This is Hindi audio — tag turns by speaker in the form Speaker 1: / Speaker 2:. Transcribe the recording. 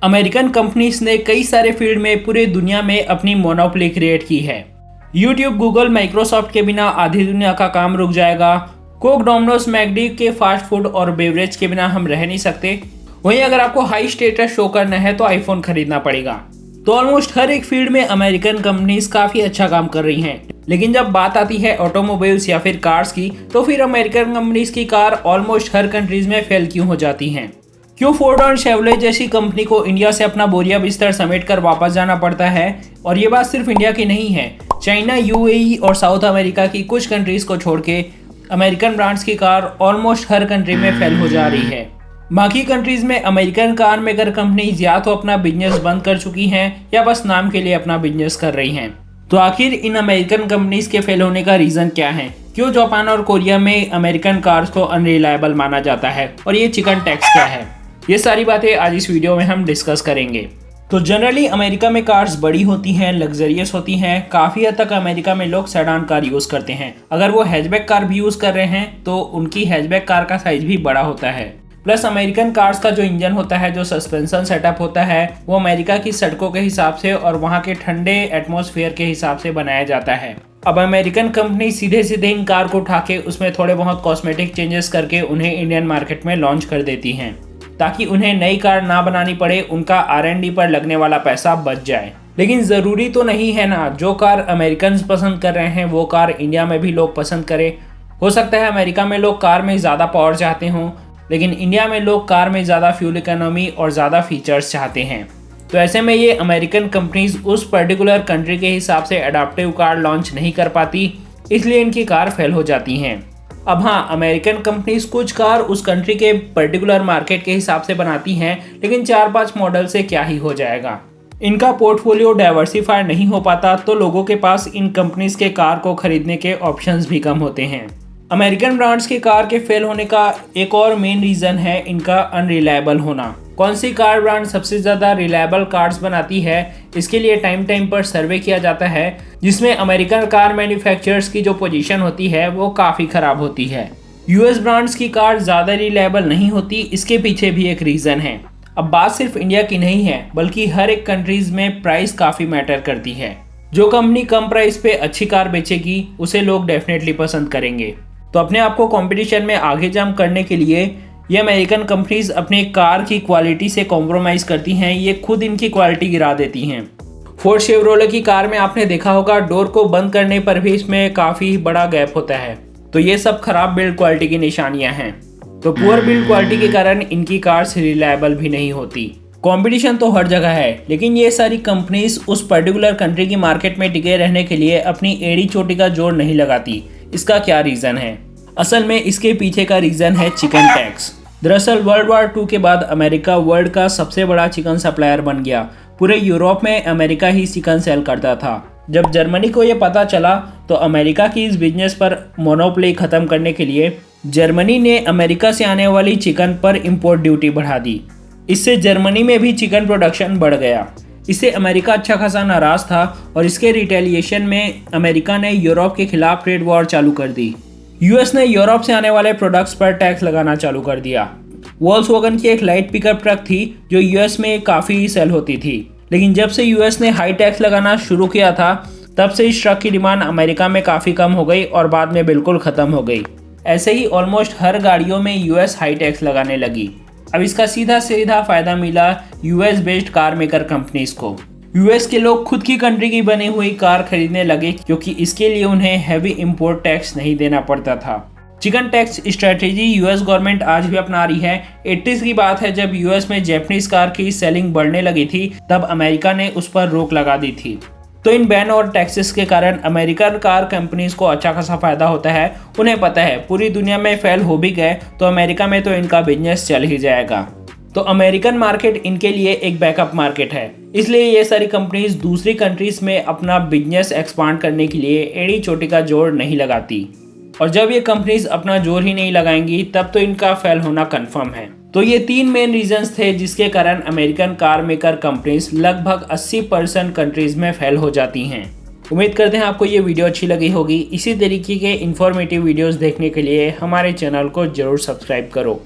Speaker 1: अमेरिकन कंपनीज ने कई सारे फील्ड में पूरे दुनिया में अपनी मोनोपोली क्रिएट की है। यूट्यूब, गूगल, माइक्रोसॉफ्ट के बिना आधी दुनिया का काम रुक जाएगा। कोक, डोमिनोज, मैकडी के फास्ट फूड और बेवरेज के बिना हम रह नहीं सकते। वहीं अगर आपको हाई स्टेटस शो करना है तो आईफोन खरीदना पड़ेगा। तो ऑलमोस्ट हर एक फील्ड में अमेरिकन कंपनीज काफी अच्छा काम कर रही हैं। लेकिन जब बात आती है ऑटोमोबाइल्स या फिर कार्स की, तो फिर अमेरिकन कंपनीज की कार ऑलमोस्ट हर कंट्रीज में फेल क्यों हो जाती हैं? क्यों फोर्ड और शेवले जैसी कंपनी को इंडिया से अपना बोरिया बिस्तर समेट कर वापस जाना पड़ता है? और ये बात सिर्फ इंडिया की नहीं है, चाइना, यूएई और साउथ अमेरिका की कुछ कंट्रीज को छोड़ के अमेरिकन ब्रांड्स की कार ऑलमोस्ट हर कंट्री में फेल हो जा रही है। बाकी कंट्रीज में अमेरिकन कार मेकर कंपनीज या तो अपना बिजनेस बंद कर चुकी हैं या बस नाम के लिए अपना बिजनेस कर रही हैं। तो आखिर इन अमेरिकन कंपनीज के फेल होने का रीजन क्या है? क्यों जापान और कोरिया में अमेरिकन कार्स को अनरिलायबल माना जाता है? और ये चिकन टैक्स क्या है? ये सारी बातें आज इस वीडियो में हम डिस्कस करेंगे। तो जनरली अमेरिका में कार्स बड़ी होती हैं, लग्जरियस होती हैं। काफ़ी हद तक अमेरिका में लोग सेडान कार यूज़ करते हैं। अगर वो हैचबैक कार भी यूज़ कर रहे हैं तो उनकी हैचबैक कार का साइज भी बड़ा होता है। प्लस अमेरिकन कार्स का जो इंजन होता है, जो सस्पेंशन सेटअप होता है, वो अमेरिका की सड़कों के हिसाब से और वहाँ के ठंडे एटमॉस्फेयर के हिसाब से बनाया जाता है। अब अमेरिकन कंपनी सीधे सीधे इन कार को उठा के उसमें थोड़े बहुत कॉस्मेटिक चेंजेस करके उन्हें इंडियन मार्केट में लॉन्च कर देती हैं, ताकि उन्हें नई कार ना बनानी पड़े, उनका R&D पर लगने वाला पैसा बच जाए। लेकिन ज़रूरी तो नहीं है ना, जो कार अमेरिकन पसंद कर रहे हैं वो कार इंडिया में भी लोग पसंद करें। हो सकता है अमेरिका में लोग कार में ज़्यादा पावर चाहते हों, लेकिन इंडिया में लोग कार में ज़्यादा फ्यूल इकोनॉमी और ज़्यादा फीचर्स चाहते हैं। तो ऐसे में ये अमेरिकन कंपनीज उस पर्टिकुलर कंट्री के हिसाब से अडाप्टिव कार लॉन्च नहीं कर पाती, इसलिए इनकी कार फेल हो जाती हैं। अब हाँ, अमेरिकन कंपनीज कुछ कार उस कंट्री के पर्टिकुलर मार्केट के हिसाब से बनाती हैं, लेकिन 4-5 मॉडल से क्या ही हो जाएगा। इनका पोर्टफोलियो डाइवर्सिफाई नहीं हो पाता, तो लोगों के पास इन कंपनीज के कार को खरीदने के ऑप्शंस भी कम होते हैं। अमेरिकन ब्रांड्स की कार के फेल होने का एक और मेन रीज़न है इनका अनरिलायबल होना। कौन सी कार ब्रांड सबसे ज़्यादा रिलायबल कार्स बनाती है, इसके लिए टाइम टाइम पर सर्वे किया जाता है, जिसमें अमेरिकन कार मैन्युफैक्चरर्स की जो पोजीशन होती है वो काफ़ी ख़राब होती है। यूएस ब्रांड्स की कार ज़्यादा रिलायबल नहीं होती, इसके पीछे भी एक रीज़न है। अब बात सिर्फ इंडिया की नहीं है, बल्कि हर एक कंट्रीज़ में प्राइस काफ़ी मैटर करती है। जो कंपनी कम प्राइस पे अच्छी कार बेचेगी उसे लोग डेफिनेटली पसंद करेंगे। तो अपने आप को कंपटीशन में आगे जंप करने के लिए ये अमेरिकन कंपनीज अपने कार की क्वालिटी से कॉम्प्रोमाइज़ करती हैं, ये खुद इनकी क्वालिटी गिरा देती हैं। फोर्ड शेवरोले की कार में आपने देखा होगा, डोर को बंद करने पर भी इसमें काफ़ी बड़ा गैप होता है। तो ये सब खराब बिल्ड क्वालिटी की निशानियां हैं। तो पुअर बिल्ड क्वालिटी के कारण इनकी कार्स रिलायबल भी नहीं होती। कंपटीशन तो हर जगह है, लेकिन ये सारी कंपनीज उस पर्टिकुलर कंट्री की मार्केट में टिके रहने के लिए अपनी एड़ी चोटी का जोर नहीं लगाती। इसका क्या रीज़न है? असल में इसके पीछे का रीज़न है चिकन टैक्स। दरअसल वर्ल्ड वॉर 2 के बाद अमेरिका वर्ल्ड का सबसे बड़ा चिकन सप्लायर बन गया। पूरे यूरोप में अमेरिका ही चिकन सेल करता था। जब जर्मनी को ये पता चला तो अमेरिका की इस बिजनेस पर मोनोपोली ख़त्म करने के लिए जर्मनी ने अमेरिका से आने वाली चिकन पर इम्पोर्ट ड्यूटी बढ़ा दी। इससे जर्मनी में भी चिकन प्रोडक्शन बढ़ गया। इससे अमेरिका अच्छा खासा नाराज़ था और इसके रिटेलिएशन में अमेरिका ने यूरोप के खिलाफ ट्रेड वॉर चालू कर दी। यूएस ने यूरोप से आने वाले प्रोडक्ट्स पर टैक्स लगाना चालू कर दिया। वोल्क्सवैगन की एक लाइट पिकअप ट्रक थी जो यूएस में काफ़ी सेल होती थी, लेकिन जब से यूएस ने हाई टैक्स लगाना शुरू किया था तब से इस ट्रक की डिमांड अमेरिका में काफ़ी कम हो गई और बाद में बिल्कुल ख़त्म हो गई। ऐसे ही ऑलमोस्ट हर गाड़ियों में यूएस हाई टैक्स लगाने लगी। अब इसका सीधा सीधा फ़ायदा मिला US based car maker companies को। यूएस के लोग खुद की कंट्री की बनी हुई कार खरीदने लगे, क्योंकि इसके लिए उन्हें हैवी इंपोर्ट टैक्स नहीं देना पड़ता था। Chicken tax strategy US government आज भी अपना रही है। 80s की बात है, जब यूएस में जैपनीज कार की सेलिंग बढ़ने लगी थी, तब अमेरिका ने उस पर रोक लगा दी थी। तो इन बैन और टैक्सेस के कारण अमेरिकन कार कंपनीज को अच्छा खासा फायदा होता है। उन्हें पता है पूरी दुनिया में फेल हो भी गए तो अमेरिका में तो इनका बिजनेस चल ही जाएगा। तो अमेरिकन मार्केट इनके लिए एक बैकअप मार्केट है, इसलिए ये सारी कंपनीज दूसरी कंट्रीज में अपना बिजनेस एक्सपांड करने के लिए एड़ी चोटी का जोर नहीं लगाती। और जब ये कंपनीज अपना जोर ही नहीं लगाएंगी तब तो इनका फेल होना कंफर्म है। तो ये 3 मेन रीजंस थे जिसके कारण अमेरिकन कार मेकर कंपनीज लगभग 80% कंट्रीज में फेल हो जाती हैं। उम्मीद करते हैं आपको ये वीडियो अच्छी लगी होगी। इसी तरीके के इन्फॉर्मेटिव वीडियोस देखने के लिए हमारे चैनल को जरूर सब्सक्राइब करो।